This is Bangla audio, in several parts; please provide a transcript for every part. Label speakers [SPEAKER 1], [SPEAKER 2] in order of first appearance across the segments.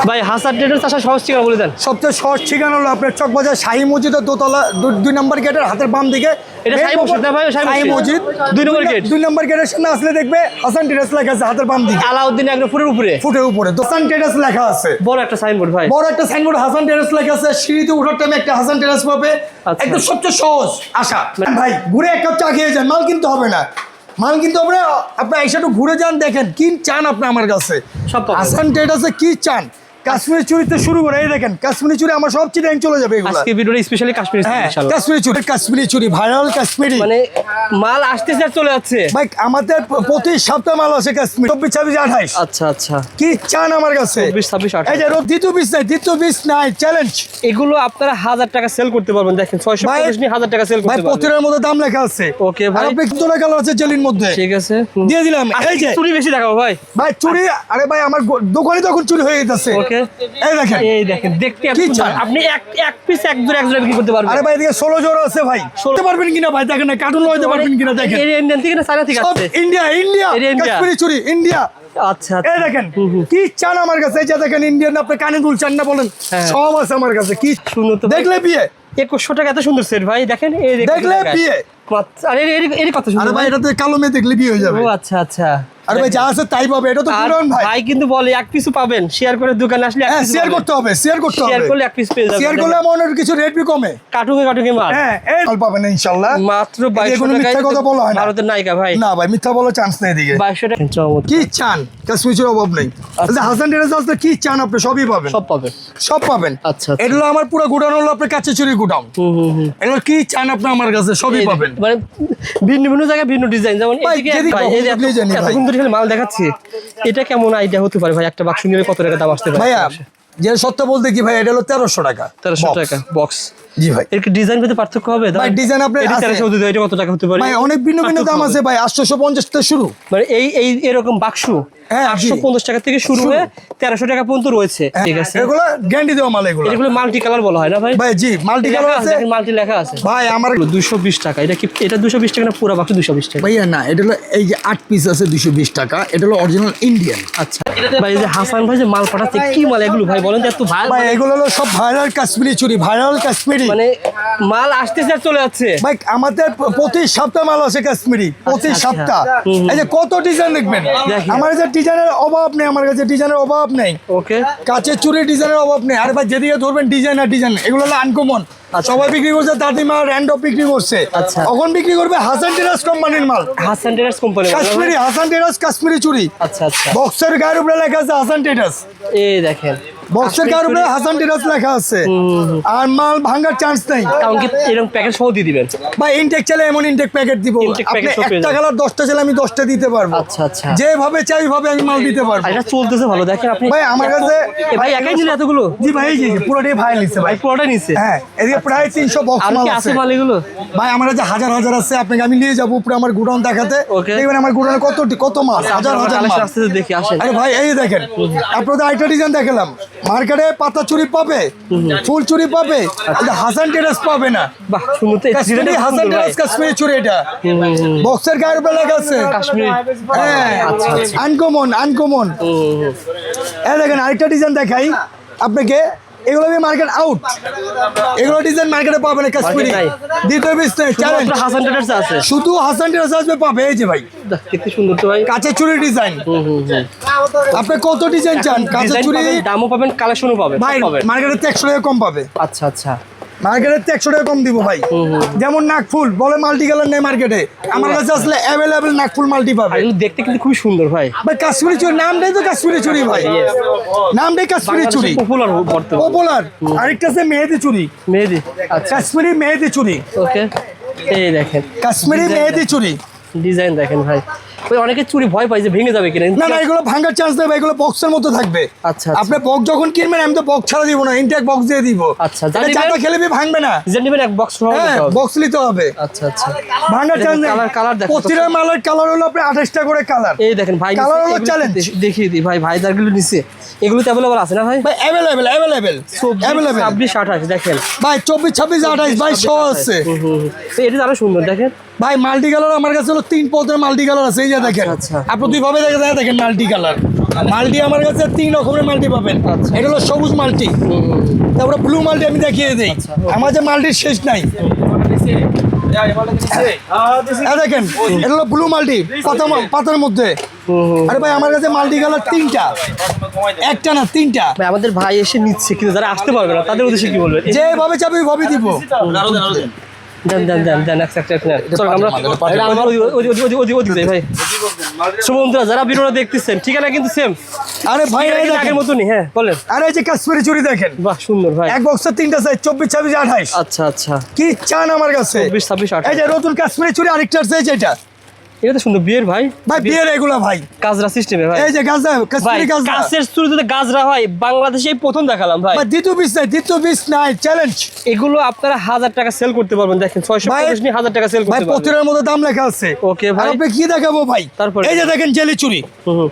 [SPEAKER 1] ভাই হাসান ট্রেডার্স আসা সহজ ঠিকানা বলে দেন।
[SPEAKER 2] সবচেয়ে সহজ ঠিকানা হলো আপনার চকবাজার শাহী মসজিদের দোতলা 2 নম্বর গেটের হাতের বাম দিকে।
[SPEAKER 1] এটা শাহী মসজিদ না ভাই?
[SPEAKER 2] শাহী মসজিদ
[SPEAKER 1] 2 নম্বর গেট।
[SPEAKER 2] 2 নম্বর গেটের সামনে আসলে দেখবে হাসান ট্রেডার্স লেখা আছে হাতের বাম দিকে।
[SPEAKER 1] আলাউদ্দিন এগ্রোফুটের উপরে,
[SPEAKER 2] ফুটের উপরে হাসান ট্রেডার্স লেখা আছে।
[SPEAKER 1] বড় একটা সাইনবোর্ড ভাই,
[SPEAKER 2] বড় একটা সাইনবোর্ড হাসান ট্রেডার্স লেখা আছে। সিঁড়িতে ওঠার টাইমে একটা হাসান ট্রেডার্স পাবে।
[SPEAKER 1] আচ্ছা।
[SPEAKER 2] একদম সবচেয়ে সহজ আশা ভাই, ঘুরে এক কাপ চা খেয়ে যান, মাল কিনতে হবে না। মাল কিনতে হবে না, আপনি একসাথে ঘুরে যান, দেখেন কি চান আপনি আমার কাছে।
[SPEAKER 1] সব পাবেন।
[SPEAKER 2] হাসান ট্রেডার্সে কি চান, কাশ্মীরি চুড়িতে শুরু করে এই দেখেন কাশ্মীরি চুড়ি আমার সব চিটাং চলে যাবে এগুলো।
[SPEAKER 1] আজকে ভিডিওটা স্পেশালি কাশ্মীরি
[SPEAKER 2] হ্যাঁ
[SPEAKER 1] ইনশাআল্লাহ।
[SPEAKER 2] কাশ্মীরি চুড়ি ভাইরাল কাশ্মীরি,
[SPEAKER 1] মানে মাল আসতেছে আর চলে যাচ্ছে
[SPEAKER 2] ভাই আমাদের প্রতি সপ্তাহে মাল আছে কাশ্মীরি 24, 26, 28।
[SPEAKER 1] আচ্ছা আচ্ছা,
[SPEAKER 2] কি চান আমার কাছে?
[SPEAKER 1] 24, 26, 28।
[SPEAKER 2] এই যে দ্বিতীয় পিস নাই চ্যালেঞ্জ।
[SPEAKER 1] এগুলো আপনারা 1000 টাকা সেল করতে পারবেন। দেখেন 650 নিয়ে 1000 টাকা সেল
[SPEAKER 2] ভাই
[SPEAKER 1] করতে পারবেন।
[SPEAKER 2] প্রতিটার মধ্যে দাম লেখা আছে।
[SPEAKER 1] ওকে ভাই,
[SPEAKER 2] আপনি কত টাকা আছে জেলির মধ্যে
[SPEAKER 1] ঠিক আছে
[SPEAKER 2] দিয়ে দিলাম। এই যে
[SPEAKER 1] চুরি বেশি দেখাবো ভাই।
[SPEAKER 2] ভাই চুরি, আরে ভাই আমার দোকানে তখন চুরি হয়ে যেতেছে।
[SPEAKER 1] ওকে
[SPEAKER 2] এই দেখেন
[SPEAKER 1] এই দেখেন দেখতে
[SPEAKER 2] কি
[SPEAKER 1] কি
[SPEAKER 2] চান?
[SPEAKER 1] আপনি এক পিস এক জোড়া বিক্রি করতে পারবেন।
[SPEAKER 2] আরে ভাই এদিকে 16 জোড়া আছে ভাই, চলতে পারবেন কিনা ভাই দেখেন না, কার্টুন লইতে পারবেন কিনা দেখেন।
[SPEAKER 1] এই ইন্ডিয়ান থেকে না চায়না থেকে
[SPEAKER 2] সব
[SPEAKER 1] আসছে?
[SPEAKER 2] ইন্ডিয়া
[SPEAKER 1] এটা ইন্ডিয়া।
[SPEAKER 2] কাশ্মীরি চুরি ইন্ডিয়া।
[SPEAKER 1] আচ্ছা
[SPEAKER 2] এই দেখেন কি চান আমার কাছে, এই যে দেখেন ইন্ডিয়ান, আপনি কানে দুল চান না বলেন,
[SPEAKER 1] হ্যাঁ।
[SPEAKER 2] সব আছে আমার কাছে। কি
[SPEAKER 1] সুন্দর তো ভাই।
[SPEAKER 2] দেখলে বিয়ে,
[SPEAKER 1] 2100 টাকা এত সুন্দর সেট ভাই, দেখেন এই
[SPEAKER 2] দেখলে বিয়ে।
[SPEAKER 1] আরে এর কত
[SPEAKER 2] আরে
[SPEAKER 1] সুন্দর
[SPEAKER 2] ভাই
[SPEAKER 1] ভাই।
[SPEAKER 2] এটাতে কালো মেয়ে দেখলে বিয়ে হয়ে যাবে।
[SPEAKER 1] ও আচ্ছা আচ্ছা,
[SPEAKER 2] আরে ভাই যা আছে তাই পাবে, এটা তো
[SPEAKER 1] আর
[SPEAKER 2] পুরান ভাই।
[SPEAKER 1] ভাই কিন্তু বলে এক পিসও পাবেন, শেয়ার করে দোকানে আসলে এক
[SPEAKER 2] হ্যাঁ
[SPEAKER 1] পিস
[SPEAKER 2] শেয়ার করতে হবে, শেয়ার করতে হবে।
[SPEAKER 1] শেয়ার করলে এক পিস পেয়ে যাবেন।
[SPEAKER 2] শেয়ার করলে মনের কিছু রেট বি কমে।
[SPEAKER 1] কাটুকে মাল
[SPEAKER 2] হ্যাঁ এই মাল পাবেন ইনশাআল্লাহ।
[SPEAKER 1] মাত্র
[SPEAKER 2] এদিকে
[SPEAKER 1] 2200
[SPEAKER 2] কোনো
[SPEAKER 1] টাকায়
[SPEAKER 2] মিথ্যা কথা বলা হয় না।
[SPEAKER 1] ভারতের নায়িকা ভাই।
[SPEAKER 2] না ভাই মিথ্যা বলার চান্স নেই এদিকে।
[SPEAKER 1] 2200 টাকা চমৎকার।
[SPEAKER 2] কি চান, কাশ্মীরের অভাব নেই। আচ্ছা হাসান ট্রেডার্স আসলে কি চান আপনি সবই পাবেন,
[SPEAKER 1] সব পাবেন।
[SPEAKER 2] সব পাবেন।
[SPEAKER 1] আচ্ছা
[SPEAKER 2] এটা হলো আমার পুরো গোডাউন হলো আপনার কাছে চুরি গোডাউন। এগুলো কি চান আপনি আমার কাছে সবই পাবেন।
[SPEAKER 1] মানে ভিন্ন ভিন্ন জায়গায় ভিন্ন ডিজাইন, যেমন
[SPEAKER 2] ভাই,
[SPEAKER 1] এদিকে
[SPEAKER 2] যেদিকে
[SPEAKER 1] ভাই এই যে
[SPEAKER 2] আপনি জানি ভাই।
[SPEAKER 1] এতক্ষণ ধরে মাল দেখাচ্ছি, এটা কেমন আইডিয়া হতে পারে ভাই? একটা বাক্স নিলে কত টাকা দাম আসতে পারে
[SPEAKER 2] ভাইয়া যে সত্য বলতে কি ভাই, এটা হলো 1300 টাকা।
[SPEAKER 1] 1300
[SPEAKER 2] box।
[SPEAKER 1] টাকা বক্স।
[SPEAKER 2] জি ভাই।
[SPEAKER 1] এর কি ডিজাইন পেতে পার্থক্য হবে?
[SPEAKER 2] ভাই ডিজাইন আপনার
[SPEAKER 1] এটা
[SPEAKER 2] আছে।
[SPEAKER 1] 1300 দিতে এটা কত টাকা হতে পারে?
[SPEAKER 2] ভাই অনেক ভিন্ন ভিন্ন দাম আছে ভাই, 850 থেকে শুরু।
[SPEAKER 1] মানে এই এরকম বাক্স
[SPEAKER 2] হ্যাঁ,
[SPEAKER 1] 850 টাকা থেকে শুরু হয়ে 1300 টাকা পর্যন্ত রয়েছে। ঠিক আছে,
[SPEAKER 2] এগুলো গ্যারান্টি দেওয়া মাল এগুলো।
[SPEAKER 1] এগুলো মাল্টি কালার বলা হয় না ভাই?
[SPEAKER 2] ভাই জি মাল্টি কালার আছে
[SPEAKER 1] মাল্টি লেখা আছে
[SPEAKER 2] ভাই। আমার
[SPEAKER 1] 220 টাকা। এটা কি এটা 220 টাকা না পুরো বাক্স 220 টাকা?
[SPEAKER 2] ভাইয়া না, এটা হলো এই যে 8 পিস আছে 220 টাকা। এটা হলো অরিজিনাল ইন্ডিয়ান।
[SPEAKER 1] আচ্ছা ভাই, এই যে হাসান ভাই যে মাল পাঠাচ্ছে কি মাল এগুলো ভাই বলেন তো? এত ভাই
[SPEAKER 2] ভাই এগুলো হলো সব ভাইরাল কাশ্মীরি চুরি, ভাইরাল কাশ্মীরি।
[SPEAKER 1] মানে মাল আসতেছে আর চলে যাচ্ছে।
[SPEAKER 2] ভাই আমাদের প্রতি সপ্তাহে মাল আছে কাশ্মীরি, প্রতি
[SPEAKER 1] আচ্ছা,
[SPEAKER 2] সপ্তাহ। এই যে কত ডিজাইন দেখবেন,
[SPEAKER 1] দেখি।
[SPEAKER 2] আমার কাছে ডিজাইনের অভাব নেই, আমার কাছে ডিজাইনের অভাব নেই।
[SPEAKER 1] ওকে,
[SPEAKER 2] কাচের চুরি ডিজাইনের অভাব নেই। আর ভাই যেদিকে ধরবেন ডিজাইন আর ডিজাইন, এগুলো হলো আনকমন। সবাই বিক্রি করছে, দাদিমা র্যান্ডম বিক্রি করছে।
[SPEAKER 1] আচ্ছা।
[SPEAKER 2] এখন বিক্রি করবে হাসান টেরাস কোম্পানির মাল,
[SPEAKER 1] হাসান টেরাস কোম্পানি
[SPEAKER 2] কাশ্মীরি হাসান টেরাস কাশ্মীরি চুরি।
[SPEAKER 1] আচ্ছা আচ্ছা,
[SPEAKER 2] বক্সের গায়ের উপরে লেখা আছে হাসান টেরাস,
[SPEAKER 1] এই দেখেন
[SPEAKER 2] বক্সের গায়ের উপরে হাসান টেরাস লেখা আছে। আর মাল ভাঙার চান্স নেই।
[SPEAKER 1] কারণ কি এরকম প্যাকেজ সহ দিয়ে দিবেন
[SPEAKER 2] ভাই ইনটেক চাইলে এমন ইনটেক প্যাকেট দিব,
[SPEAKER 1] Intake
[SPEAKER 2] আপনি
[SPEAKER 1] packet সব পেয়ে
[SPEAKER 2] একটা
[SPEAKER 1] যাবেন।
[SPEAKER 2] কালার 10টা চাইলে আমি 10টা দিতে পারবো।
[SPEAKER 1] আচ্ছা আচ্ছা,
[SPEAKER 2] যেভাবে চাই ওইভাবে আমি মাল দিতে পারবো।
[SPEAKER 1] আর এটা চলতেছে ভালো। দেখেন আপনি
[SPEAKER 2] ভাই আমার কাছে
[SPEAKER 1] এ ভাই একাই নিলে এতগুলো?
[SPEAKER 2] জি ভাই জি জি পুরোটাই ভাই নিচ্ছে ভাই।
[SPEAKER 1] ভাই পুরোটা নিছে?
[SPEAKER 2] হ্যাঁ এদিকে প্রায় 300 বক্স
[SPEAKER 1] আর
[SPEAKER 2] মাল
[SPEAKER 1] কি আছে
[SPEAKER 2] আছে
[SPEAKER 1] মাল এগুলো?
[SPEAKER 2] ভাই আমার কাছে হাজার হাজার আছে। আপনাকে আমি নিয়ে যাবো পুরো আমার গোডাউন দেখাতে।
[SPEAKER 1] Okay.
[SPEAKER 2] দেখবেন আমার গোডাউনে কত মাল, হাজার হাজার মাল।
[SPEAKER 1] কালেকশন আসতেছে, দেখি আসেন।
[SPEAKER 2] আরে ভাই এই দেখেন, আপনাদের আইটা ডিজাইন দেখালাম। মার্কেটে পাতা চুরি পাবে, ফুল চুরি পাবে, কিন্তু হাসান টেরাস পাবে না।
[SPEAKER 1] বাহ সুন্দর তো, এই
[SPEAKER 2] কাশ্মীরি
[SPEAKER 1] ডিজাইনটা
[SPEAKER 2] হাসান
[SPEAKER 1] সুন্দর ভাই।
[SPEAKER 2] টেরাস কাশ্মীরি চুরি, এটা বক্সের গায়ের উপরে লেখা আছে
[SPEAKER 1] কাশ্মীরি।
[SPEAKER 2] হ্যাঁ
[SPEAKER 1] আচ্ছা আচ্ছা,
[SPEAKER 2] আনকমন। এই দেখেন আরেকটা ডিজাইন দেখাই আপনাকে, এগুলো মার্কেট আউট, এগুলো ডিজাইন মার্কেটে পাবে না কাশ্মীরি।
[SPEAKER 1] নাই।
[SPEAKER 2] দ্বিতীয় পিস চ্যালেঞ্জ,
[SPEAKER 1] শুধুমাত্র হাসান টেরাস আছে।
[SPEAKER 2] শুধু হাসান টেরাস আসবে পাবে। এই যে ভাই
[SPEAKER 1] দেখতে সুন্দর তো ভাই।
[SPEAKER 2] কাঁচের চুরি ডিজাইন, আপনি কত ডিজাইন চান? কাঁচের
[SPEAKER 1] ডিজাইন
[SPEAKER 2] চুরি
[SPEAKER 1] পাবেন, দামও পাবেন, কালেকশনও পাবেন,
[SPEAKER 2] ভাই
[SPEAKER 1] সব পাবেন।
[SPEAKER 2] মার্কেটে 100 টাকা কম পাবে,
[SPEAKER 1] আচ্ছা আচ্ছা,
[SPEAKER 2] মার্কেটে 100 টাকা কম দিব ভাই। যেমন নাকফুল বলে মাল্টি কালার নেই মার্কেটে, আমার কাছে আসলে অ্যাভেলেবেল নাকফুল মাল্টি
[SPEAKER 1] আর
[SPEAKER 2] পাবে।
[SPEAKER 1] এগুলো দেখতে কিন্তু খুবই সুন্দর ভাই।
[SPEAKER 2] ভাই কাশ্মীরি চুরি নামটাই তো কাশ্মীরি চুরি ভাই, নামটাই কাশ্মীরি চুরি
[SPEAKER 1] পপুলার বর্তমানে।
[SPEAKER 2] পপুলার। আরেকটা আছে মেহেদি চুরি,
[SPEAKER 1] মেহেদি। আচ্ছা
[SPEAKER 2] কাশ্মীরি মেহেদি চুরি,
[SPEAKER 1] ওকে, এই দেখেন
[SPEAKER 2] কাশ্মীরি
[SPEAKER 1] Design
[SPEAKER 2] মেহেদি চুরি।
[SPEAKER 1] ডিজাইন দেখেন ভাই। ওই অনেকে চুরি ভয় পায় যে ভেঙে যাবে কিনা।
[SPEAKER 2] না না এগুলো ভাঙার চান্স নেই ভাই, এগুলো বক্সের মতো থাকবে।
[SPEAKER 1] আচ্ছা,
[SPEAKER 2] আপনি বক্স যখন কিনবেন আমি তো বক্স ছাড়া দিব না, ইনটেক বক্স দিয়ে দিব।
[SPEAKER 1] আচ্ছা,
[SPEAKER 2] এটা
[SPEAKER 1] জানিবেন?
[SPEAKER 2] চাটা খেলে ভাঙবে না।
[SPEAKER 1] ডিজাইন নেবেন এক বক্স সহ
[SPEAKER 2] হ্যাঁ
[SPEAKER 1] নিতে হবে।
[SPEAKER 2] বক্স নিতে হবে,
[SPEAKER 1] আচ্ছা আচ্ছা,
[SPEAKER 2] ভাঙার চান্স নেই।
[SPEAKER 1] কালার দেখেন।
[SPEAKER 2] প্রতিটা মালের কালার হলো আপনি 28টা করে কালার।
[SPEAKER 1] এই দেখেন ভাই,
[SPEAKER 2] কালার হলো
[SPEAKER 1] এগুলো
[SPEAKER 2] চ্যালেঞ্জ।
[SPEAKER 1] দেখিয়ে দিই ভাই, ভাইদারগুলো নিচে এগুলো তো অ্যাভেলেবল আছে না ভাই?
[SPEAKER 2] ভাই অ্যাভেলেবেল
[SPEAKER 1] 26, 28 দেখেন
[SPEAKER 2] ভাই 24, 26, 28 ভাই সহ আছে।
[SPEAKER 1] তো এটা আরো সুন্দর দেখেন
[SPEAKER 2] ভাই মাল্টি কালার আমার কাছে হলো 3 পদের মাল্টি কালার আছে। এই যে দেখেন
[SPEAKER 1] আচ্ছা, আচ্ছা।
[SPEAKER 2] আপনি দুইভাবে দেখেন মাল্টি কালার। মাল্টি আমার কাছে 3 রকমের মাল্টি পাবেন।
[SPEAKER 1] আচ্ছা।
[SPEAKER 2] এটা হলো সবুজ মাল্টি, তারপরে ব্লু মাল্টি আমি দেখিয়ে দিই।
[SPEAKER 1] আচ্ছা, okay.
[SPEAKER 2] আমার যে মাল্টির শেষ নাই। দেখেন এটা হলো ব্লু মাল্টি পাতার মধ্যে। আরে ভাই আমার কাছে মাল্টি কালার 3টা, একটা না 3টা।
[SPEAKER 1] ভাই আমাদের ভাই এসে নিচ্ছে, কিন্তু যারা আসতে পারবে না তাদের উদ্দেশ্যে কি বলবেন?
[SPEAKER 2] যেভাবে চাবে ওইভাবে দিব।
[SPEAKER 1] দেন দেন দেন দেন একটা চলো আমরা ওদিকে যাই ভাই। শুভবন্ধুরা যারা ভিডিওটা দেখতেছেন ঠিকানা কিন্তু সেম।
[SPEAKER 2] আরে ভাই এই
[SPEAKER 1] আগের
[SPEAKER 2] দেখেন,
[SPEAKER 1] মতনই। হ্যাঁ বলেন।
[SPEAKER 2] আরে এই যে কাশ্মীরি চুড়ি দেখেন,
[SPEAKER 1] বাহ সুন্দর ভাই।
[SPEAKER 2] এক বক্সে 3টা সাইজ 24, 26, 28।
[SPEAKER 1] আচ্ছা আচ্ছা,
[SPEAKER 2] কি চান আমার কাছে?
[SPEAKER 1] 24, 26, 28।
[SPEAKER 2] এই যে নতুন কাশ্মীরি চুড়ি আরেকটা সাইজ এটা।
[SPEAKER 1] এটা তো সুন্দর বিয়ের ভাই।
[SPEAKER 2] ভাই বিয়ের এগুলা ভাই,
[SPEAKER 1] গাজরা সিস্টেমে ভাই।
[SPEAKER 2] এই যে গাজরা,
[SPEAKER 1] ভাই
[SPEAKER 2] কাশ্মীরি গাজরা।
[SPEAKER 1] কাছের চুড়িতে গাজরা হয় বাংলাদেশে প্রথম দেখালাম ভাই।
[SPEAKER 2] ভাই দ্বিতীয় পিস নাই চ্যালেঞ্জ।
[SPEAKER 1] এগুলো আপনারা 1000 টাকা সেল করতে পারবেন। দেখেন 650 নিয়ে 1000 টাকা সেল
[SPEAKER 2] ভাই
[SPEAKER 1] করতে পারবেন।
[SPEAKER 2] প্রতিটার মধ্যে দাম লেখা আছে।
[SPEAKER 1] ওকে
[SPEAKER 2] আর
[SPEAKER 1] ভাই।
[SPEAKER 2] আপনি কি দেখাবো ভাই?
[SPEAKER 1] তারপরে?
[SPEAKER 2] এই যে দেখেন জেলি চুড়ি,
[SPEAKER 1] হুম,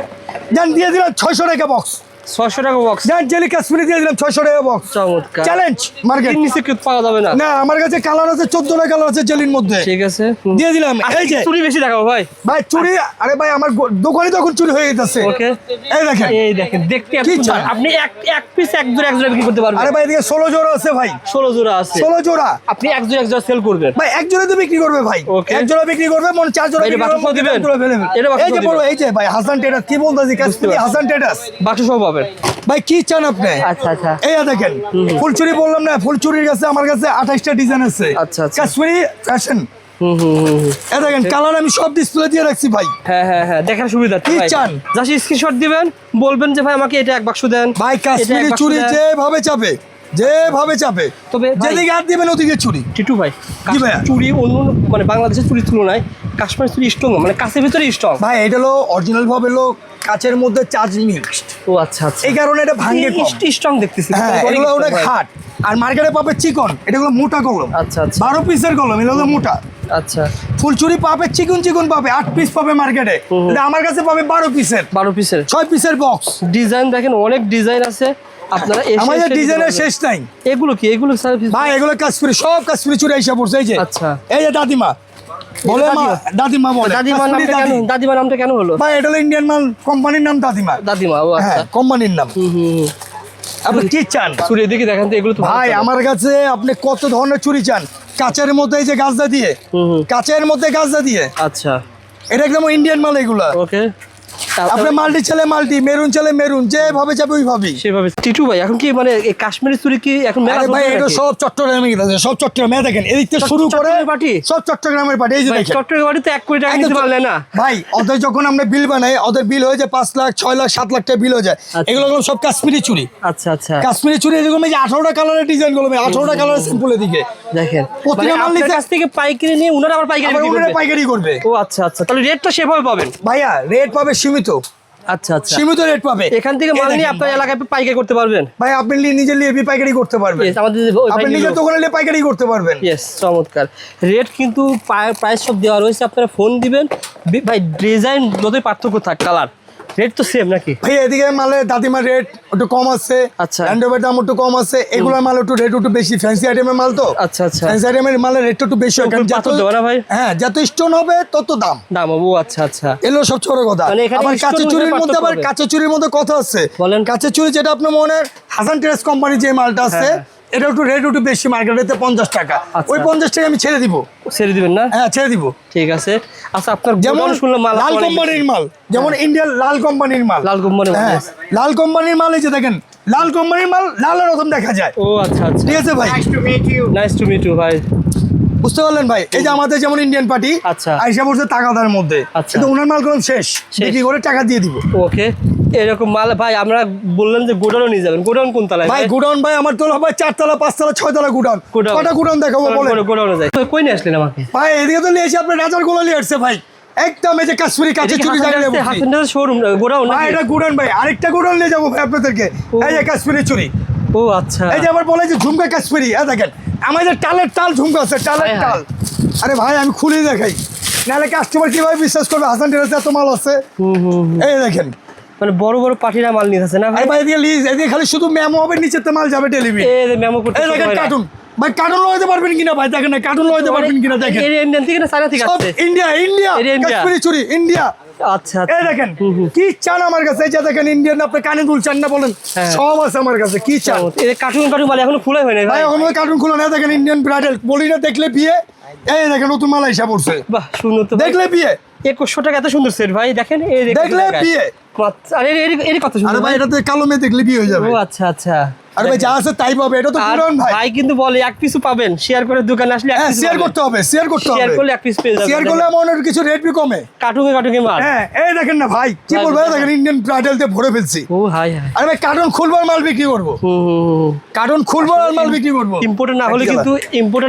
[SPEAKER 2] জান দিয়ে দিলাম 600 টাকা বক্স।
[SPEAKER 1] 600 টাকা বক্স।
[SPEAKER 2] জান জেলি কাশ্মীরি দিয়ে দিলাম 600 টাকা বক্স।
[SPEAKER 1] চমৎকার।
[SPEAKER 2] Challenge market.
[SPEAKER 1] এর নিচে কি পাওয়া যাবে না?
[SPEAKER 2] না আমার কাছে কালার আছে 14টা কালার আছে জেলির মধ্যে।
[SPEAKER 1] ঠিক আছে।
[SPEAKER 2] দিয়ে দিলাম। এই যে
[SPEAKER 1] চুরি বেশি দেখাবো ভাই।
[SPEAKER 2] ভাই চুরি, আরে ভাই আমার দোকানে তখন চুরি হয়ে যেতেছে।
[SPEAKER 1] ওকে।
[SPEAKER 2] এই দেখেন,
[SPEAKER 1] এই দেখেন দেখতে এত
[SPEAKER 2] কি
[SPEAKER 1] সুন্দর।
[SPEAKER 2] চান?
[SPEAKER 1] আপনি এক পিস এক জোড়া বিক্রি করতে পারবেন।
[SPEAKER 2] আরে ভাই এদিকে 16 জোড়া আছে ভাই,
[SPEAKER 1] 16 জোড়া আছে।
[SPEAKER 2] 16 জোড়া।
[SPEAKER 1] আপনি এক জোড়া সেল করবেন।
[SPEAKER 2] ভাই এক জোড়া তো বিক্রি করবে ভাই,
[SPEAKER 1] Okay.
[SPEAKER 2] এক জোড়া বিক্রি করবে, মন 4 জোড়া
[SPEAKER 1] ভাই, এটা
[SPEAKER 2] বিক্রি করবে,
[SPEAKER 1] বাক্স দিবেন?
[SPEAKER 2] এক জোড়া ফেলে ফেলে।
[SPEAKER 1] এটা বাক্স
[SPEAKER 2] এই যে
[SPEAKER 1] দিবেন?
[SPEAKER 2] বলো, এই যে ভাই হাসান টেডাস, কি বলতাছি কাশ্মীরি
[SPEAKER 1] পারছি।
[SPEAKER 2] হাসান টেডাস।
[SPEAKER 1] বাক্স সহ পাবেন।
[SPEAKER 2] ভাই কি চান আপনি?
[SPEAKER 1] আচ্ছা আচ্ছা।
[SPEAKER 2] এই দেখেন ফুলচুরি বললাম না, ফুলচুরির কাছে আমার কাছে 28টা ডিজাইন আছে।
[SPEAKER 1] আচ্ছা, আচ্ছা।
[SPEAKER 2] কাশ্মীরি ফ্যাশন।
[SPEAKER 1] হুম।
[SPEAKER 2] এই দেখেন কালার আমি সব ডিসপ্লে দিয়ে রাখছি ভাই।
[SPEAKER 1] হ্যাঁ দেখার সুবিধা।
[SPEAKER 2] কি চান?
[SPEAKER 1] জাস্ট স্ক্রিনশট দিবেন, বলবেন যে ভাই আমাকে এটা এক বাক্স দেন।
[SPEAKER 2] ভাই
[SPEAKER 1] এটা এক
[SPEAKER 2] কাশ্মীরি
[SPEAKER 1] বাক্স
[SPEAKER 2] চুরি
[SPEAKER 1] দেন।
[SPEAKER 2] যেভাবে চাপে,
[SPEAKER 1] তবে ভাই-
[SPEAKER 2] যেদিকে হাত দিবেন ওদিকে চুরি।
[SPEAKER 1] টিটু ভাই,
[SPEAKER 2] জি ভাইয়া।
[SPEAKER 1] চুরি অন্য মানে বাংলাদেশের চুরির তুলনায় কাশ্মীর চুরি স্ট্রং, মানে কাছের ভিতরে স্ট্রং।
[SPEAKER 2] ভাই এটা হলো অরিজিনাল ভাবে হলো কাচের মধ্যে চার্জ মিক্সড,
[SPEAKER 1] ও আচ্ছা আচ্ছা।
[SPEAKER 2] এই কারণে এটা ভাঙে কম।
[SPEAKER 1] স্ট্রং দেখতেছি।
[SPEAKER 2] হ্যাঁ
[SPEAKER 1] অনেক
[SPEAKER 2] এগুলো
[SPEAKER 1] strong
[SPEAKER 2] অনেক
[SPEAKER 1] ভাই।
[SPEAKER 2] হার্ড। আর মার্কেটে পাবে চিকন, এটা হলো মোটা কলম।
[SPEAKER 1] আচ্ছা আচ্ছা
[SPEAKER 2] 12 পিসের কলম, এগুলো হলো মোটা।
[SPEAKER 1] আচ্ছা।
[SPEAKER 2] ফুলচুরি পাবে চিকন পাবে, 8 পিস পাবে মার্কেটে, কিন্তু আমার কাছে পাবে 12 পিসের,
[SPEAKER 1] 12 পিসের
[SPEAKER 2] 6 পিসের বক্স।
[SPEAKER 1] ডিজাইন দেখেন, অনেক ডিজাইন আছে। আপনারা এসে
[SPEAKER 2] আমাদের
[SPEAKER 1] এসে দিতে
[SPEAKER 2] ডিজাইনের
[SPEAKER 1] পারবেন।
[SPEAKER 2] শেষ নাই
[SPEAKER 1] এগুলো কি? এগুলো সার্ভিস
[SPEAKER 2] ভাই, এগুলো কাশ্মীরি, সব কাশ্মীরি চুরি এসে পড়ছে। এই যে
[SPEAKER 1] আচ্ছা।
[SPEAKER 2] এই যে দাদিমা বলে, দাদিমা বলে,
[SPEAKER 1] দাদিমার
[SPEAKER 2] কাশ্মীরি
[SPEAKER 1] নামটা কেন,
[SPEAKER 2] দাদি।
[SPEAKER 1] দাদিমার নামটা কেন হলো?
[SPEAKER 2] ভাই এটা হলো ইন্ডিয়ান মাল, কোম্পানির নাম দাদিমা।
[SPEAKER 1] দাদিমা, ও
[SPEAKER 2] হ্যাঁ
[SPEAKER 1] আচ্ছা।
[SPEAKER 2] কোম্পানির নাম। আপনি কি চান?
[SPEAKER 1] চুরি এদিকে দেখেন তো, এগুলো তো
[SPEAKER 2] ভাই আমার কাছে আপনি কত ধরনের চুরি চান। কাচের মধ্যে এই যে গাছদা দিয়ে, কাচের মধ্যে গাছদা দিয়ে,
[SPEAKER 1] আচ্ছা।
[SPEAKER 2] এটা একদম ইন্ডিয়ান মাল এগুলা।
[SPEAKER 1] ওকে।
[SPEAKER 2] আপনি মাল্টি ছেলে মাল্টি, মেরুন ছেলে মেরুন, যেভাবে যাবে ওইভাবেই।
[SPEAKER 1] সেভাবে টিটু ভাই, এখন কি মানে এই কাশ্মীরি চুরি কি এখন মেলা
[SPEAKER 2] আরে ভাই
[SPEAKER 1] চলছে
[SPEAKER 2] এটা
[SPEAKER 1] নাকি?
[SPEAKER 2] সব চট্টগ্রামে গেছে, সব চট্টগ্রামে। দেখেন এদিক থেকে শুরু করে
[SPEAKER 1] চট্টগ্রামের পার্টি?
[SPEAKER 2] সব চট্টগ্রামের পার্টি। এই যে
[SPEAKER 1] ভাই,
[SPEAKER 2] দেখেন
[SPEAKER 1] চট্টগ্রামের বাড়িতে 1 কোটি টাকা
[SPEAKER 2] একদম
[SPEAKER 1] নিতে পারলে না
[SPEAKER 2] ভাই, ওদের যখন আমরা বিল বানাই, ওদের বিল হয়ে যায় 5 লাখ 6 লাখ 7 লাখ টাকা বিল হয়ে যায়।
[SPEAKER 1] আচ্ছা।
[SPEAKER 2] এগুলো হলো সব কাশ্মীরি চুরি।
[SPEAKER 1] আচ্ছা আচ্ছা।
[SPEAKER 2] কাশ্মীরি চুরি এরকম এই যে 18টা কালারের ডিজাইন গুলো, 18টা কালারের স্যাম্পলের দিকে
[SPEAKER 1] দেখেন
[SPEAKER 2] প্রতিটা
[SPEAKER 1] মানে
[SPEAKER 2] মাল
[SPEAKER 1] আপনার
[SPEAKER 2] নিতে-
[SPEAKER 1] কাছ থেকে পাইকারি নিয়ে উনারা আবার পাইকারি
[SPEAKER 2] আবার
[SPEAKER 1] বিক্রি
[SPEAKER 2] ওনারা
[SPEAKER 1] করবে।
[SPEAKER 2] পাইকারি করবে।
[SPEAKER 1] ও আচ্ছা আচ্ছা, তাহলে রেটটা সেভাবে পাবেন।
[SPEAKER 2] ভাইয়া রেট পাবে সীমিত,
[SPEAKER 1] আচ্ছা আচ্ছা।
[SPEAKER 2] সীমিত রেট পাবে।
[SPEAKER 1] এখান থেকে
[SPEAKER 2] এই
[SPEAKER 1] মাল নিয়ে
[SPEAKER 2] দেখেন
[SPEAKER 1] আপনার
[SPEAKER 2] ভাই।
[SPEAKER 1] এলাকায় পাইকারি করতে পারবেন।
[SPEAKER 2] ভাই আপনি নিজে নিয়ে পাইকারি করতে পারবেন।
[SPEAKER 1] Yes, আমাদের ওই
[SPEAKER 2] আপনি নিজের দোকানে নিয়ে পাইকারি করতে পারবেন।
[SPEAKER 1] ইয়েস, চমৎকার। রেট কিন্তু প্রাইস সব দেওয়া রয়েছে, আপনারা ফোন দিবেন। ভাই ডিজাইন যতই পার্থক্য থাক, কালার রেট তো সেম নাকি?
[SPEAKER 2] ভাই এদিকে মালের দাদিমার রেট একটু কম আছে,
[SPEAKER 1] আচ্ছা।
[SPEAKER 2] ল্যান্ডোভের দাম একটু কম আছে, এগুলোর মাল একটু রেট একটু বেশি, ফ্যান্সি আইটেমের মাল তো।
[SPEAKER 1] আচ্ছা আচ্ছা।
[SPEAKER 2] ফ্যান্সি আইটেমের মালের রেট একটু বেশি হয়, কারণ
[SPEAKER 1] উপর পাথর দেওয়া না ভাই?
[SPEAKER 2] হ্যাঁ যত স্টোন হবে তত দাম।
[SPEAKER 1] দাম, ও আচ্ছা আচ্ছা।
[SPEAKER 2] এলো সবচেয়ে বড় কথা।
[SPEAKER 1] মানে এখানে
[SPEAKER 2] আবার
[SPEAKER 1] stone
[SPEAKER 2] কাঁচের চুরির
[SPEAKER 1] অনুযায়ী
[SPEAKER 2] মধ্যে, আবার
[SPEAKER 1] পার্থক্য হবে।
[SPEAKER 2] কাঁচের চুরির মধ্যে কথা আছে।
[SPEAKER 1] বলেন।
[SPEAKER 2] কাঁচের চুরি যেটা আপনার মনে হয় হাসান টেরেস কোম্পানির যে মালটা আছে,
[SPEAKER 1] হ্যাঁ।
[SPEAKER 2] এটা একটু রেট একটু বেশি, মার্কেটেতে 50 টাকা।
[SPEAKER 1] আচ্ছা।
[SPEAKER 2] ওই 50 টাকা আমি ছেড়ে দিব।
[SPEAKER 1] ছেড়ে দিবেন না?
[SPEAKER 2] হ্যাঁ ছেড়ে দিব।
[SPEAKER 1] ঠিক আছে। আচ্ছা, আপনার
[SPEAKER 2] যেমন
[SPEAKER 1] গোডাউন শুনলাম মাল
[SPEAKER 2] লাল
[SPEAKER 1] অনেক
[SPEAKER 2] কোম্পানির মাল, যেমন ইন্ডিয়ান লাল কোম্পানির মাল।
[SPEAKER 1] লাল কোম্পানির মাল,
[SPEAKER 2] হ্যাঁ
[SPEAKER 1] yes।
[SPEAKER 2] লাল কোম্পানির মাল, এই যে দেখেন লাল কোম্পানির মাল লাল রকম দেখা যায়।
[SPEAKER 1] ও আচ্ছা আচ্ছা।
[SPEAKER 2] ঠিক আছে ভাই,
[SPEAKER 1] নাইস টু মিট ইউ ভাই।
[SPEAKER 2] বুঝতে পারলেন ভাই? এই যে আমাদের যেমন ইন্ডিয়ান পার্টি
[SPEAKER 1] আচ্ছা।
[SPEAKER 2] আইসা পড়ছে টাকাদার মধ্যে,
[SPEAKER 1] আচ্ছা।
[SPEAKER 2] কিন্তু ওনার মাল কোন শেষ, বিক্রি করে টাকা দিয়ে দিব।
[SPEAKER 1] ওকে, এরকম মাল ভাই আমরা বললেন যে গোডাউন নিয়ে যাবেন। গোডাউন কোন তলায়
[SPEAKER 2] ভাই গুডাউন ভাই আমার তোলা ভাই 4 তলা 5 তলা 6 তলা গুডাউন। কটা গুডাউন দেখাবো বলেন?
[SPEAKER 1] গোডাউনে যাই। তো কই নিয়ে আসলেন আমাকে?
[SPEAKER 2] ভাই এদিকে তো নিয়ে এসে আপনি রাজার গোলা নিয়ে আসছে ভাই, একদম এই যে কাশ্মীরি কাঁচের চুরি জায়গায় বসছি।
[SPEAKER 1] হাসান শোরুম গোডাউন
[SPEAKER 2] ভাই
[SPEAKER 1] নাকি?
[SPEAKER 2] এটা গুডাউন ভাই, আরেকটা গুডাউন নিয়ে যাবো ভাই আপনাদেরকে। এই যে কাশ্মীরি চুরি,
[SPEAKER 1] ও আচ্ছা।
[SPEAKER 2] এই যে আবার বলে যে ঝুমকা কাশ্মীরি, দেখেন আমাদের টালের টাল ঝুমকা আছে, টালের
[SPEAKER 1] হায়
[SPEAKER 2] টাল। আরে ভাই আমি খুলেই দেখাই, নাহলে কাস্টমার কিভাবে বিশ্বাস করবে হাসান টেরাসে এত মাল আছে। এই দেখেন
[SPEAKER 1] মানে বড় বড় পার্টিরা মাল নিয়ে আছে না ভাই?
[SPEAKER 2] আরে ভাই এদিকে লিজ, এদিকে খালি শুধু মেমো হবে, নিচেতে মাল যাবে টেলিভিশন।
[SPEAKER 1] এই যে মেমো করতে
[SPEAKER 2] এই দেখেন কার্টুন, ভাই কার্টুন লইতে পারবেন কিনা ভাই, দেখেন না কার্টুন লইতে পারবেন কিনা দেখেন।
[SPEAKER 1] ইন্ডিয়ান থেকে না চায়না থেকে
[SPEAKER 2] সব
[SPEAKER 1] আসছে?
[SPEAKER 2] ইন্ডিয়া, ইন্ডিয়া
[SPEAKER 1] এটা ইন্ডিয়া।
[SPEAKER 2] কাশ্মীরি চুরি ইন্ডিয়া।
[SPEAKER 1] আচ্ছা
[SPEAKER 2] এই দেখেন কি চান আমার কাছে, এই যে দেখেন ইন্ডিয়ান আপনি কানে দুল চান না বলেন,
[SPEAKER 1] হ্যাঁ।
[SPEAKER 2] সব আছে আমার কাছে। কি চান
[SPEAKER 1] এই কার্টুন মাল এখনো খোলাই হয় নাই
[SPEAKER 2] ভাই,
[SPEAKER 1] ভাই।
[SPEAKER 2] এখন কার্টুন খুলে না, দেখেন ইন্ডিয়ান ব্রাইডাল বলি না, দেখলে বিয়ে, এই দেখেন নতুন মাল আইসা পড়ছে,
[SPEAKER 1] বাহ সুন্দর তো ভাই।
[SPEAKER 2] দেখলে বিয়ে,
[SPEAKER 1] 2100 টাকা এত সুন্দর সেট ভাই, দেখেন এই
[SPEAKER 2] দেখলে বিয়ে।
[SPEAKER 1] আরে এর কত
[SPEAKER 2] আরে
[SPEAKER 1] সুন্দর
[SPEAKER 2] ভাই
[SPEAKER 1] ভাই।
[SPEAKER 2] এটা তো কালো মেয়ে দেখলে বিয়ে হয়ে যাবে।
[SPEAKER 1] ও আচ্ছা আচ্ছা।
[SPEAKER 2] আরে ভাই যা আছে তাই পাবে, এটা তো
[SPEAKER 1] আর
[SPEAKER 2] পুরান ভাই।
[SPEAKER 1] ভাই কিন্তু বলে এক পিসও পাবেন, শেয়ার করে দোকানে আসলে এক
[SPEAKER 2] হ্যাঁ
[SPEAKER 1] পিস
[SPEAKER 2] শেয়ার করতে হবে, শেয়ার করতে হবে,
[SPEAKER 1] শেয়ার করলে এক পিস পেয়ে যাবেন।
[SPEAKER 2] শেয়ার করলে আমার কিছু রেট বি কমে।
[SPEAKER 1] কার্টুনে মাল।
[SPEAKER 2] হ্যাঁ এই দেখেন না ভাই, কি
[SPEAKER 1] ভাই,
[SPEAKER 2] বলবো,
[SPEAKER 1] ভাই,
[SPEAKER 2] দেখেন ইন্ডিয়ান ব্রাইডাল দিয়ে ভরে ফেলছি।
[SPEAKER 1] ও হাই হাই।
[SPEAKER 2] আরে ভাই কার্টুন খুলবো আর মাল বিক্রি করবো, কার্টুন খুলবো আর মাল বিক্রি করবো।
[SPEAKER 1] ইম্পোর্টার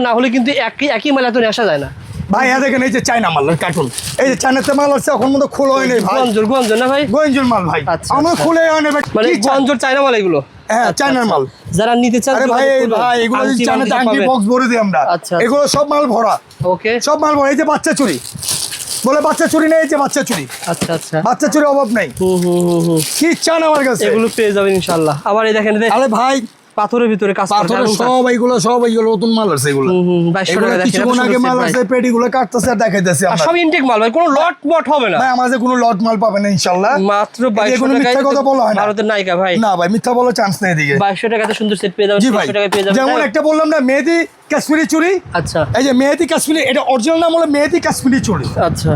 [SPEAKER 1] না হলে কিন্তু একই মাল এত আসা যায় না
[SPEAKER 2] ভাই হ্যাঁ দেখেন এই যে চায়না মাল কার্টুন, এই যে চায়নাতে মাল আছে এখন মতো খোলা হয় নাই ভাই,
[SPEAKER 1] গঞ্জর না ভাই,
[SPEAKER 2] গোয়েঞ্জুর মাল ভাই,
[SPEAKER 1] আচ্ছা,
[SPEAKER 2] আমার
[SPEAKER 1] আচ্ছা।
[SPEAKER 2] খুলে হয় না ভাই।
[SPEAKER 1] মানে
[SPEAKER 2] কি চান?
[SPEAKER 1] গঞ্জর চায়না মাল এগুলো।
[SPEAKER 2] হ্যাঁ চায়নার মাল।
[SPEAKER 1] যারা নিতে চান
[SPEAKER 2] আরে ভাই ভাই এগুলো
[SPEAKER 1] আংটি
[SPEAKER 2] চায়নাতে আংটি
[SPEAKER 1] পাবেন।
[SPEAKER 2] বক্স ভরে দিই আমরা,
[SPEAKER 1] আচ্ছা,
[SPEAKER 2] এগুলো সব মাল ভরা,
[SPEAKER 1] ওকে
[SPEAKER 2] সব মাল ভরা। এই যে বাচ্চা চুরি বলে, বাচ্চা চুরি নেই, এই যে বাচ্চা চুরি,
[SPEAKER 1] আচ্ছা আচ্ছা।
[SPEAKER 2] বাচ্চা চুরি অভাব নাই। কি চান আমার কাছে,
[SPEAKER 1] এগুলো পেয়ে যাবেন ইনশাআল্লাহ। আবার এই দেখেন
[SPEAKER 2] আরে ভাই
[SPEAKER 1] পাথরের ভিতরে কাজ করা
[SPEAKER 2] পাথরের সব এইগুলো নতুন মাল আছে, এগুলো
[SPEAKER 1] 2200 টাকা দেখেন,
[SPEAKER 2] কিছুক্ষণ আগে মাল আছে, পেটিগুলো কাটতেছে আর দেখাইতেছে
[SPEAKER 1] আর
[SPEAKER 2] আমরা।
[SPEAKER 1] সব ইনটেক মাল ভাই, কোনো লট বট হবে না
[SPEAKER 2] ভাই আমাদের কোনো লট মাল পাবেন না ইনশাআল্লাহ,
[SPEAKER 1] মাত্র
[SPEAKER 2] কোনো
[SPEAKER 1] 2200
[SPEAKER 2] মিথ্যা
[SPEAKER 1] টাকায়
[SPEAKER 2] কথা বলা হয় না।
[SPEAKER 1] ভারতের নায়িকা ভাই,
[SPEAKER 2] না ভাই মিথ্যা বলার চান্স নেই এদিকে।
[SPEAKER 1] 2200 টাকাতে সুন্দর সেট পেয়ে যাবেন,
[SPEAKER 2] জি ভাই
[SPEAKER 1] 300 টাকায় পেয়ে যাবেন।
[SPEAKER 2] যেমন একটা বললাম না মেহেদি কাশ্মীরি চুড়ি,
[SPEAKER 1] আচ্ছা
[SPEAKER 2] এই যে মেহেদি কাশ্মীরি, এটা অরিজিনাল নাম হলো মেহেদি কাশ্মীরি চুড়ি।
[SPEAKER 1] আচ্ছা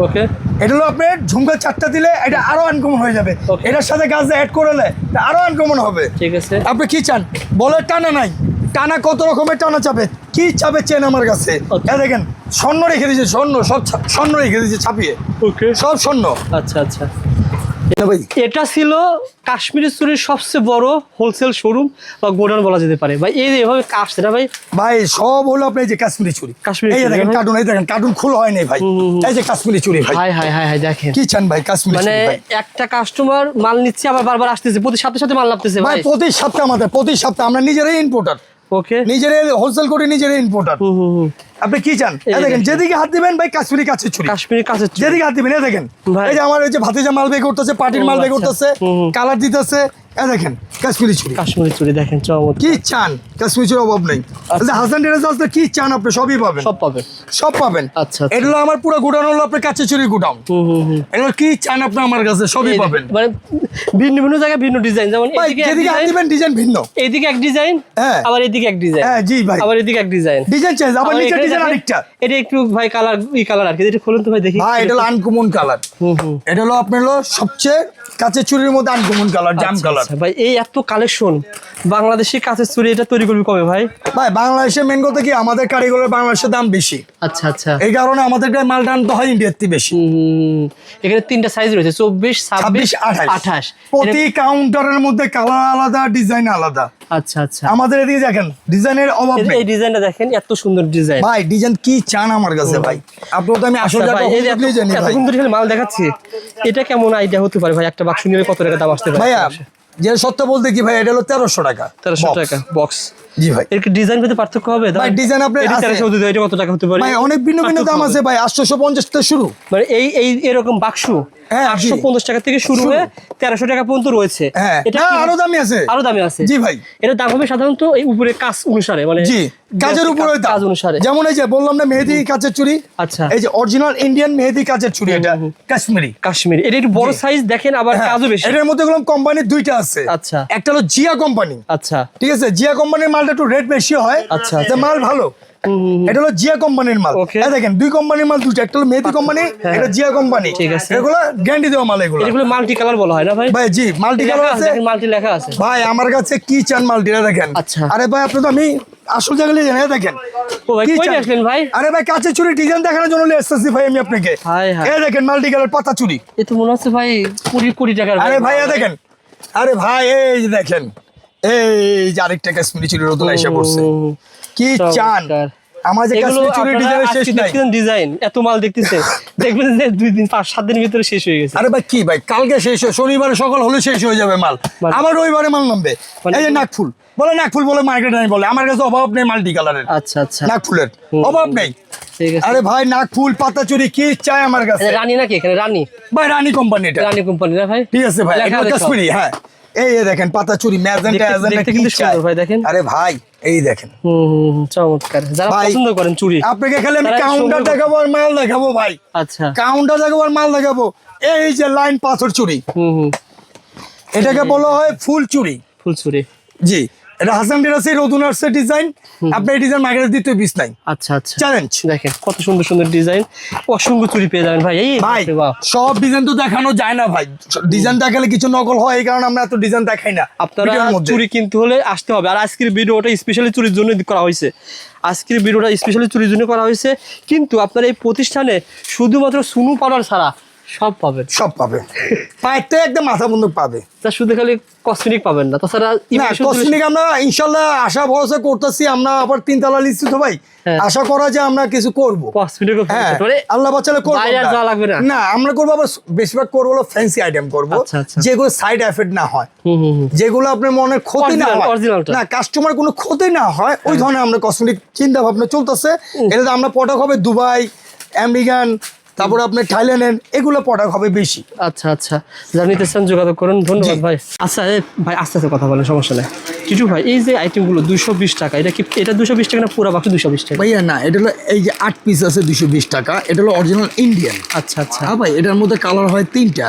[SPEAKER 1] ওকে।
[SPEAKER 2] এটা হলো আপনার ঝুমকা 4টা দিলে এটা আরো আনকমন হয়ে যাবে,
[SPEAKER 1] Okay.
[SPEAKER 2] এটার সাথে গাছ অ্যাড করলে এটা আরো আনকমন হবে।
[SPEAKER 1] ঠিক আছে।
[SPEAKER 2] আপনি কি চান বলের টানা নাই, টানা কত রকমের টানা চাপে, কি চাপে চেন আমার কাছে।
[SPEAKER 1] Okay.
[SPEAKER 2] এই দেখেন স্বর্ণ রেখে দিয়েছে, স্বর্ণ সব স্বর্ণ রেখে দিয়েছে ছাপিয়ে,
[SPEAKER 1] ওকে
[SPEAKER 2] সব স্বর্ণ।
[SPEAKER 1] আচ্ছা আচ্ছা।
[SPEAKER 2] ভাই
[SPEAKER 1] এটা ছিল কাশ্মীরি চুরির সবচেয়ে বড় হোলসেল শোরুম বা গোডাউন বলা যেতে পারে ভাই। এই যে এভাবে আসছে না ভাই,
[SPEAKER 2] ভাই সব হলো আপনার এই যে কাশ্মীরি চুড়ি,
[SPEAKER 1] কাশ্মীরি
[SPEAKER 2] এই যে
[SPEAKER 1] চুড়ি,
[SPEAKER 2] দেখেন
[SPEAKER 1] হ্যাঁ।
[SPEAKER 2] কার্টুন, এই দেখেন কার্টুন খোলা হয় নাই ভাই, এই যে কাশ্মীরি চুড়ি ভাই।
[SPEAKER 1] হাই হাই হাই হাই দেখেন,
[SPEAKER 2] কি চান ভাই কাশ্মীরি
[SPEAKER 1] মানে
[SPEAKER 2] চুড়ি ভাই?
[SPEAKER 1] একটা কাস্টমার মাল নিচ্ছে আবার বারবার আসতেছে, প্রতি সাথে মাল নামতেছে
[SPEAKER 2] ভাই
[SPEAKER 1] ভাই।
[SPEAKER 2] প্রতি সপ্তাহে আমাদের, প্রতি সপ্তাহে আমরা নিজেরাই ইম্পোর্টার,
[SPEAKER 1] ওকে।
[SPEAKER 2] নিজেরাই হোলসেল করে নিজেরাই ইম্পোর্টার। আপনি কি চান
[SPEAKER 1] এই
[SPEAKER 2] এই দেখেন,
[SPEAKER 1] দেখেন।
[SPEAKER 2] যেদিকে হাত দিবেন ভাই কাশ্মীরি কাছে চুরি,
[SPEAKER 1] কাশ্মীরি কাছে
[SPEAKER 2] যেদিকে হাত দিবেন এই দেখেন,
[SPEAKER 1] ভাই।
[SPEAKER 2] এই যে আমার এই যে ভাতিজা মাল বের করতেছে, পার্টির
[SPEAKER 1] ও,
[SPEAKER 2] মাল বের
[SPEAKER 1] আচ্ছা।
[SPEAKER 2] করতেছে, কালার দিতেছে, এই দেখেন কাশ্মীরি চুরি।
[SPEAKER 1] কাশ্মীরি চুরি দেখেন চমৎকার,
[SPEAKER 2] কি চান কাশ্মীরি চুরির অভাব নেই।
[SPEAKER 1] আচ্ছা।
[SPEAKER 2] হাসান ডেরেস আসলে কি চান আপনি সবই পাবেন,
[SPEAKER 1] সব পাবে।
[SPEAKER 2] সব পাবেন।
[SPEAKER 1] আচ্ছা, আচ্ছা।
[SPEAKER 2] এটা হলো আমার পুরো গোডাউন হলো আপনার কাছে চুরি গোডাউন, এগুলো কি চান আপনি আমার কাছে সবই
[SPEAKER 1] এই
[SPEAKER 2] পাবেন।
[SPEAKER 1] মানে ভিন্ন ভিন্ন জায়গায় ভিন্ন ডিজাইন, যেমন
[SPEAKER 2] ভাই
[SPEAKER 1] এদিকে এক
[SPEAKER 2] যেদিকে হাত
[SPEAKER 1] ডিজাইন,
[SPEAKER 2] দিবেন ডিজাইন ভিন্ন,
[SPEAKER 1] এইদিকে এক ডিজাইন,
[SPEAKER 2] হ্যাঁ।
[SPEAKER 1] আবার এদিকে এক ডিজাইন,
[SPEAKER 2] হ্যাঁ জি ভাই,
[SPEAKER 1] আবার এদিকে এক ডিজাইন,
[SPEAKER 2] ডিজাইন চেঞ্জ, আবার নিচে
[SPEAKER 1] এখানে
[SPEAKER 2] ডিজাইন
[SPEAKER 1] দেখেন,
[SPEAKER 2] আরেকটা।
[SPEAKER 1] এটা একটু ভাই কালার কালার আর কি, এটা খুলুন তো ভাই দেখি।
[SPEAKER 2] ভাই এটা হলো আনকমন কালার, এটা হলো আপনার হলো সবচেয়ে কাঁচের চুরির মধ্যে আনকমন কালার, জাম
[SPEAKER 1] আচ্ছা,
[SPEAKER 2] কালার।
[SPEAKER 1] আচ্ছা, ভাই এই এত কালেকশন, বাংলাদেশি কাঁচের চুরি এটা তৈরি করবি কবে ভাই?
[SPEAKER 2] ভাই বাংলাদেশে মেন কথা কি আমাদের কারিগরের বাংলাদেশের দাম বেশি,
[SPEAKER 1] আচ্ছা আচ্ছা।
[SPEAKER 2] এই কারণে আমাদের মালটা আনতে হয় ইন্ডিয়ার থেকে বেশি।
[SPEAKER 1] এখানে 3টা সাইজ রয়েছে, 24, 26,
[SPEAKER 2] 26,
[SPEAKER 1] 28।
[SPEAKER 2] প্রতি কাউন্টারের মধ্যে কালার আলাদা, ডিজাইন আলাদা।
[SPEAKER 1] আচ্ছা আচ্ছা।
[SPEAKER 2] আমাদের এদিকে দেখেন ডিজাইনের অভাব নেই
[SPEAKER 1] এই ডিজাইনটা দেখেন, এত সুন্দর ডিজাইন
[SPEAKER 2] ভাই, ডিজাইন কি চান আমার কাছে ভাই, আপনার তো আমি আসল
[SPEAKER 1] ভাই। এই যে এত
[SPEAKER 2] জানি ভাই।
[SPEAKER 1] সুন্দর এখানে মাল দেখাচ্ছি, এটা কেমন আইডিয়া হতে পারে ভাই? একটা বাক্স নিলে কত টাকা দাম আসতে পারে
[SPEAKER 2] ভাইয়া যে সত্য বলতে কি ভাই, এটা হলো 1300 টাকা,
[SPEAKER 1] 1300
[SPEAKER 2] box।
[SPEAKER 1] টাকা বক্স।
[SPEAKER 2] জি ভাই,
[SPEAKER 1] এর কি ডিজাইন পেতে পার্থক্য হবে?
[SPEAKER 2] ভাই ডিজাইন আপনার
[SPEAKER 1] এটা
[SPEAKER 2] আছে
[SPEAKER 1] 1300 দিতে, এটা কত টাকা হতে পারে?
[SPEAKER 2] ভাই, অনেক ভিন্ন ভিন্ন দাম
[SPEAKER 1] পার্থক্য
[SPEAKER 2] আছে ভাই, 850 থেকে শুরু।
[SPEAKER 1] মানে এই এরকম বাক্স
[SPEAKER 2] হ্যাঁ, জি।
[SPEAKER 1] 850 টাকা থেকে শুরু হয়ে 1300 টাকা পর্যন্ত রয়েছে।
[SPEAKER 2] হ্যাঁ,
[SPEAKER 1] এটা
[SPEAKER 2] না,
[SPEAKER 1] কি-
[SPEAKER 2] আরো দামি আছে।
[SPEAKER 1] আরো দামি আছে।
[SPEAKER 2] জি ভাই।
[SPEAKER 1] এটা দাম হবে সাধারণত এই উপরে কাজ অনুসারে, মানে
[SPEAKER 2] জি কাজের উপরে দাম।
[SPEAKER 1] কাজ অনুসারে।
[SPEAKER 2] যেমন এই যে বললাম না মেহেদি কাচের চুড়ি,
[SPEAKER 1] আচ্ছা।
[SPEAKER 2] এই যে অরিজিনাল ইন্ডিয়ান মেহেদি কাচের চুড়ি, এটা কাশ্মীরি।
[SPEAKER 1] কাশ্মীরি, এটা একটু বড় সাইজ দেখেন, আবার
[SPEAKER 2] হ্যাঁ,
[SPEAKER 1] কাজও বেশি।
[SPEAKER 2] এটার মধ্যে গেলাম কোম্পানির দুইটা আছে।
[SPEAKER 1] আচ্ছা।
[SPEAKER 2] একটা হলো জিয়া কোম্পানি,
[SPEAKER 1] আচ্ছা
[SPEAKER 2] ঠিক আছে, জিয়া কোম্পানির মালটা একটু রেট বেশি হয়,
[SPEAKER 1] আচ্ছা,
[SPEAKER 2] যে মাল ভালো। এটা হলো জিয়া কোম্পানির মাল।
[SPEAKER 1] Okay.
[SPEAKER 2] এই দেখেন দুই কোম্পানির মাল দুইটা, একটা হলো মেহেদি কোম্পানি,
[SPEAKER 1] হ্যাঁ।
[SPEAKER 2] এটা জিয়া কোম্পানি।
[SPEAKER 1] ঠিক আছে।
[SPEAKER 2] এগুলো গ্যারান্টি দেওয়া মাল এগুলো।
[SPEAKER 1] এগুলো মাল্টি কালার বলা হয় না ভাই?
[SPEAKER 2] ভাই জি মাল্টি কালার আছে
[SPEAKER 1] মাল্টি লেখা আছে।
[SPEAKER 2] ভাই, আমার কাছে কি চান মাল্টিটা দেখেন।
[SPEAKER 1] আচ্ছা।
[SPEAKER 2] আরে ভাই আপনি তো আমি আসল জায়গায় জানেন, দেখেন
[SPEAKER 1] ও ভাই
[SPEAKER 2] কি
[SPEAKER 1] কই
[SPEAKER 2] চান?
[SPEAKER 1] আসলেন ভাই?
[SPEAKER 2] আরে ভাই কাঁচের চুরি ডিজাইন দেখানোর জন্য নিয়ে এসেছি ভাই আমি আপনাকে।
[SPEAKER 1] High high.
[SPEAKER 2] এই দেখেন মাল্টি কালার পাতা চুরি।
[SPEAKER 1] এ তো মনে হচ্ছে ভাই কোটি কোটি টাকার।
[SPEAKER 2] আরে ভাই এই দেখেন, আরে ভাই এই যে দেখেন, এই যে আরেকটা কাশ্মীরি চুরির নতুন এসে পড়ছে। কি চান? আমার যে
[SPEAKER 1] এগুলো
[SPEAKER 2] কাশ্মীরি চুরির ডিজাইন শেষ নাই।
[SPEAKER 1] ডিজাইন এত মাল দেখতেছে, দেখবেন যে 2 দিন 5-7 দিনের ভিতরে শেষ হয়ে গেছে।
[SPEAKER 2] আরে ভাই কি ভাই, কালকে শেষ হয়, শনিবারে সকাল হলে শেষ হয়ে যাবে মাল,
[SPEAKER 1] মানে-
[SPEAKER 2] আবার রবিবারে মাল নামবে।
[SPEAKER 1] মানে-
[SPEAKER 2] এই যে নাকফুল বলে, নাকফুল বলে মার্কেটে নাই বলে, আমার কাছে অভাব নেই মাল্টি কালারের
[SPEAKER 1] আচ্ছা আচ্ছা
[SPEAKER 2] নাকফুলের, অভাব নেই।
[SPEAKER 1] ঠিক আছে।
[SPEAKER 2] আরে ভাই নাকফুল পাতা চুরি কি চাই আমার কাছে
[SPEAKER 1] এটা রানী নাকি? এখানে রানী,
[SPEAKER 2] ভাই, রানী কোম্পানি এটা,
[SPEAKER 1] রানী কোম্পানি না ভাই?
[SPEAKER 2] ঠিক আছে ভাই,
[SPEAKER 1] লেখা
[SPEAKER 2] এগুলো
[SPEAKER 1] আছে সব।
[SPEAKER 2] কাশ্মীরি। হ্যাঁ এই যে দেখেন পাতা চুরি ম্যাজেন্টা
[SPEAKER 1] দেখতে-
[SPEAKER 2] অ্যাজেন্টা
[SPEAKER 1] দেখতে
[SPEAKER 2] কি
[SPEAKER 1] কিন্তু
[SPEAKER 2] চাই
[SPEAKER 1] সুন্দর ভাই, দেখেন।
[SPEAKER 2] আরে ভাই এই দেখেন,
[SPEAKER 1] চমৎকার। যারা
[SPEAKER 2] ভাই,
[SPEAKER 1] পছন্দ করেন চুরি,
[SPEAKER 2] আপনাকে খালি আমি
[SPEAKER 1] তারা
[SPEAKER 2] কাউন্টার
[SPEAKER 1] সুন্দর-
[SPEAKER 2] দেখাবো আর মাল দেখাবো ভাই,
[SPEAKER 1] আচ্ছা
[SPEAKER 2] কাউন্টার দেখাবো আর মাল দেখাবো, এই যে লাইন পাথর চুড়ি,
[SPEAKER 1] হুম।
[SPEAKER 2] এটাকে বলা হয় ফুল চুড়ি।
[SPEAKER 1] ফুলছুরি।
[SPEAKER 2] জি, এটা হাসান টেরাসের নতুন আসছে ডিজাইন। আপনি এই ডিজাইন মার্কেটে দিতে পিস নাই।
[SPEAKER 1] আচ্ছা আচ্ছা,
[SPEAKER 2] চ্যালেঞ্জ।
[SPEAKER 1] দেখেন কত সুন্দর সুন্দর ডিজাইন, অসংখ্য চুরি পেয়ে যাবেন ভাই। এই
[SPEAKER 2] ভাই
[SPEAKER 1] বাহ,
[SPEAKER 2] সব ডিজাইন তো দেখানো যায় না ভাই, ডিজাইন দেখালে কিছু নকল হয়, এই কারণে আমরা এত ডিজাইন দেখাই না
[SPEAKER 1] আপনারা
[SPEAKER 2] ভিডিওর মধ্যে।
[SPEAKER 1] চুরি কিনতে হলে আসতে হবে। আর আজকের ভিডিওটা স্পেশালি চুরির জন্য করা হয়েছে, আজকের ভিডিওটা স্পেশালি চুরির জন্য করা হয়েছে। কিন্তু আপনার এই প্রতিষ্ঠানে শুধুমাত্র সুনু পাউডার ছাড়া সব পাবেন,
[SPEAKER 2] সব পাবে, পায়ের থেকে একদম মাথা বন্ধক পাবে।
[SPEAKER 1] তা শুধু খালি কসমেটিক পাবেন না, তাছাড়া
[SPEAKER 2] না
[SPEAKER 1] imitation জিনিস-
[SPEAKER 2] কসমেটিক আমরা ইনশাল্লাহ আশা ভরসা করতেছি, আমরা আবার 3 তলা লিখছি তো ভাই,
[SPEAKER 1] হ্যাঁ।
[SPEAKER 2] আশা করা যায় আমরা কিছু করব।
[SPEAKER 1] কসমেটিকও
[SPEAKER 2] হ্যাঁ
[SPEAKER 1] মানে
[SPEAKER 2] আল্লাহ বাঁচালে করবো
[SPEAKER 1] বাইরে আর
[SPEAKER 2] আমরা।
[SPEAKER 1] যাওয়া লাগবে না।
[SPEAKER 2] না আমরা করবো আবার বেশিরভাগ করবো হলো ফ্যান্সি আইটেম করবো,
[SPEAKER 1] আচ্ছা, আচ্ছা।
[SPEAKER 2] যেগুলো সাইড এফেক্ট না হয়,
[SPEAKER 1] হুম।
[SPEAKER 2] যেগুলো আপনার মনের ক্ষতি না
[SPEAKER 1] Original,
[SPEAKER 2] হয়,
[SPEAKER 1] originalটা।
[SPEAKER 2] না কাস্টমার কোনো ক্ষতি না হয়, ওই ধরনের আমরা কসমেটিক চিন্তা ভাবনা চলতেছে। এটা আমরা প্রোডাক্ট হবে দুবাই, আমেরিকান, তারপরে আপনার থাইল্যান্ডের, এগুলো প্রোডাক্ট হবে বেশি।
[SPEAKER 1] আচ্ছা আচ্ছা, যা নিতে চান যোগাযোগ করুন। ধন্যবাদ
[SPEAKER 2] জি।
[SPEAKER 1] ভাই। আচ্ছা ভাই আস্তে আস্তে কথা বলেন, সমস্যা নেই। টিটু ভাই এই যে আইটেমগুলো 220 টাকা, এটা কি এটা 220 টাকা না পুরো বাকি 220 টাকা?
[SPEAKER 2] ভাইয়া না, এটা হলো এই যে 8 পিস আছে 220 টাকা, এটা হলো অরিজিনাল ইন্ডিয়ান।
[SPEAKER 1] আচ্ছা আচ্ছা,
[SPEAKER 2] হ্যাঁ ভাই, এটার মধ্যে কালার হয় 3টা,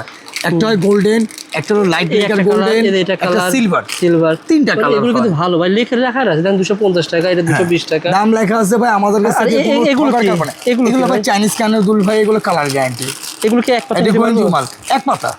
[SPEAKER 2] একটা হয় গোল্ডেন, একটা হলো লাইট
[SPEAKER 1] এই
[SPEAKER 2] মেকার
[SPEAKER 1] একটা কালার,
[SPEAKER 2] গোল্ডেন,
[SPEAKER 1] এটা
[SPEAKER 2] একটা
[SPEAKER 1] কালার
[SPEAKER 2] সিলভার।
[SPEAKER 1] সিলভার,
[SPEAKER 2] 3টা কালার
[SPEAKER 1] এগুলো কিন্তু ভালো ভাই, লেখা রাখা আছে, দাম 250 টাকা, এটা 220 টাকা।
[SPEAKER 2] দাম লেখা আছে ভাই আমাদের কাছে।
[SPEAKER 1] আর এগুলো কি? এগুলো কি
[SPEAKER 2] এগুলো ভাই
[SPEAKER 1] ভাই?
[SPEAKER 2] চাইনিজ কানের দুল ভাই, এগুলো কালার গ্যারান্টি।
[SPEAKER 1] এগুলো কি এক পাতা
[SPEAKER 2] এটা
[SPEAKER 1] নিতে
[SPEAKER 2] গোয়েন
[SPEAKER 1] পারবো?
[SPEAKER 2] জুমাল এক পাতা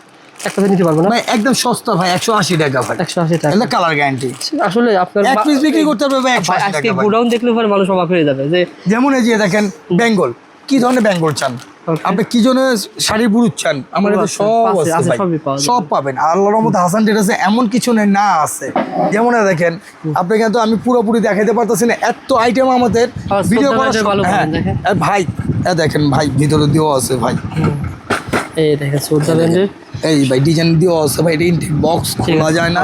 [SPEAKER 1] এক পাতা নিতে পারবো না?
[SPEAKER 2] ভাই, একদম সস্তা ভাই, 180 টাকা ভাই,
[SPEAKER 1] 180 টাকা।
[SPEAKER 2] এটা কালার গ্যারান্টি।
[SPEAKER 1] আসলে আপনার
[SPEAKER 2] এক পিস বিক্রি করতে হবে ভাই 180
[SPEAKER 1] আজকে
[SPEAKER 2] টাকা ভাই।
[SPEAKER 1] গোডাউন দেখলে পরে মানুষ অবাক হয়ে যাবে যে
[SPEAKER 2] যেমন এই যে দেখেন বেঙ্গল, কি ধরনের বেঙ্গল চান
[SPEAKER 1] Okay.
[SPEAKER 2] আপনি, কি জন্য শাড়ি বুরুজ চান, আমার কাছে
[SPEAKER 1] আছে,
[SPEAKER 2] সব
[SPEAKER 1] আছে,
[SPEAKER 2] আছে ভাই,
[SPEAKER 1] সবই পাওয়া যাবে।
[SPEAKER 2] সব পাবেন। আর আল্লাহর রহমতে হাসান টেরাসে এমন কিছু নেই না আছে। যেমন এই দেখেন, আপনি কিন্তু আমি পুরোপুরি দেখাইতে পারতেছি না, এত আইটেম আমাদের ভিডিও
[SPEAKER 1] শ্রদ্ধা
[SPEAKER 2] করা
[SPEAKER 1] ভাইদের ভালো
[SPEAKER 2] হ্যাঁ
[SPEAKER 1] করেন, দেখেন।
[SPEAKER 2] ভাই দেখেন ভাই, ভিতরে দেওয়া আছে ভাই,
[SPEAKER 1] এই দেখেন শ্রদ্ধা ব্র্যান্ডের
[SPEAKER 2] এই ভাই ডিজাইন দেওয়া আছে ভাই, এটা ইনটেক বক্স খোলা যায় না।